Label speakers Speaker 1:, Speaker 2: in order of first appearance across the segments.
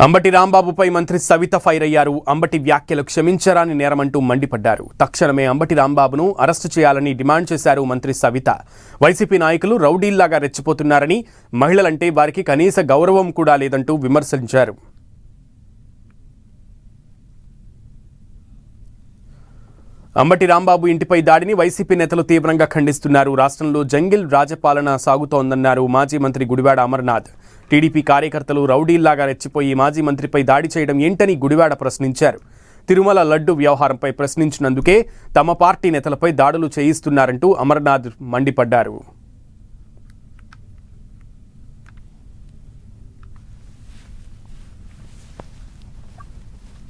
Speaker 1: అంబటి రాంబాబుపై మంత్రి సవిత ఫైర్ అయ్యారు. అంబటి వ్యాఖ్యలు క్షమించరాని నేరమంటూ మండిపడ్డారు. తక్షణమే అంబటి రాంబాబును అరెస్టు చేయాలని డిమాండ్ చేశారు మంత్రి సవిత. వైసీపీ నాయకులు రౌడీల్లాగా రెచ్చిపోతున్నారని, మహిళలంటే వారికి కనీస గౌరవం కూడా లేదంటూ విమర్శించారు. అంబటి రాంబాబు ఇంటిపై దాడిని వైసీపీ నేతలు తీవ్రంగా ఖండిస్తున్నారు. రాష్ట్రంలో జంగిల్ రాజపాలన సాగుతోందన్నారు మాజీ మంత్రి గుడివాడ అమర్నాథ్. టీడీపీ కార్యకర్తలు రౌడీల్లాగా రెచ్చిపోయి మాజీ మంత్రిపై దాడి చేయడం ఏంటని గుడివాడ ప్రశ్నించారు. తిరుమల లడ్డు వ్యవహారంపై ప్రశ్నించినందుకే తమ పార్టీ నేతలపై దాడులు చేయిస్తున్నారంటూ అమర్నాథ్ మండిపడ్డారు.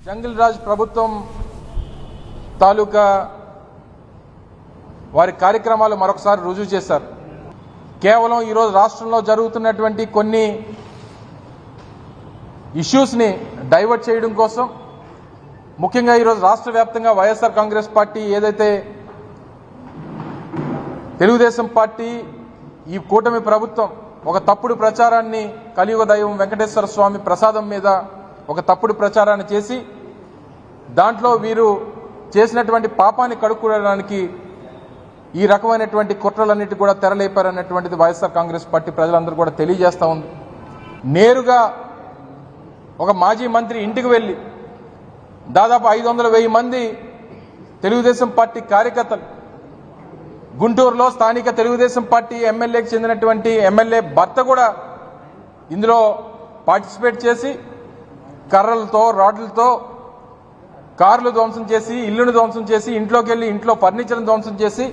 Speaker 2: జంగిల్ రాజ్ ప్రభుత్వం తాలూకా వారి కార్యక్రమాలు మరొకసారి రుజువు చేశారు. కేవలం ఈరోజు రాష్ట్రంలో జరుగుతున్నటువంటి కొన్ని ఇష్యూస్ని డైవర్ట్ చేయడం కోసం, ముఖ్యంగా ఈరోజు రాష్ట్ర వ్యాప్తంగా వైఎస్ఆర్ కాంగ్రెస్ పార్టీ ఏదైతే తెలుగుదేశం పార్టీ ఈ కూటమి ప్రభుత్వం ఒక తప్పుడు ప్రచారాన్ని కలియుగ దైవం వెంకటేశ్వర స్వామి ప్రసాదం మీద ఒక తప్పుడు ప్రచారాన్ని చేసి దాంట్లో వీరు చేసినటువంటి పాపాన్ని కడుక్కోవడానికి ఈ రకమైనటువంటి కుట్రలన్నిటి కూడా తెరలేపారన్నటువంటిది వైఎస్ఆర్ కాంగ్రెస్ పార్టీ ప్రజలందరూ కూడా తెలియజేస్తూ ఉంది. నేరుగా ఒక మాజీ మంత్రి ఇంటికి వెళ్లి దాదాపు 500,000 మంది తెలుగుదేశం పార్టీ కార్యకర్తలు, గుంటూరులో స్థానిక తెలుగుదేశం పార్టీ ఎమ్మెల్యేకి చెందినటువంటి ఎమ్మెల్యే భర్త కూడా ఇందులో పార్టిసిపేట్ చేసి కర్రలతో రాడ్లతో కార్లు ధ్వంసం చేసి, ఇల్లును ధ్వంసం చేసి, ఇంట్లోకి వెళ్లి ఇంట్లో ఫర్నిచర్ను ధ్వంసం చేసి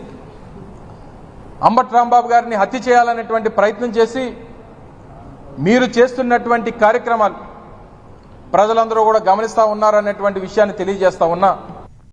Speaker 2: అంబటి రాంబాబు గారిని హత్య చేయాలనేటువంటి ప్రయత్నం చేసి, మీరు చేస్తున్నటువంటి కార్యక్రమాలు ప్రజలందరూ కూడా గమనిస్తూ ఉన్నారనేటువంటి విషయాన్ని తెలియజేస్తా ఉన్నా.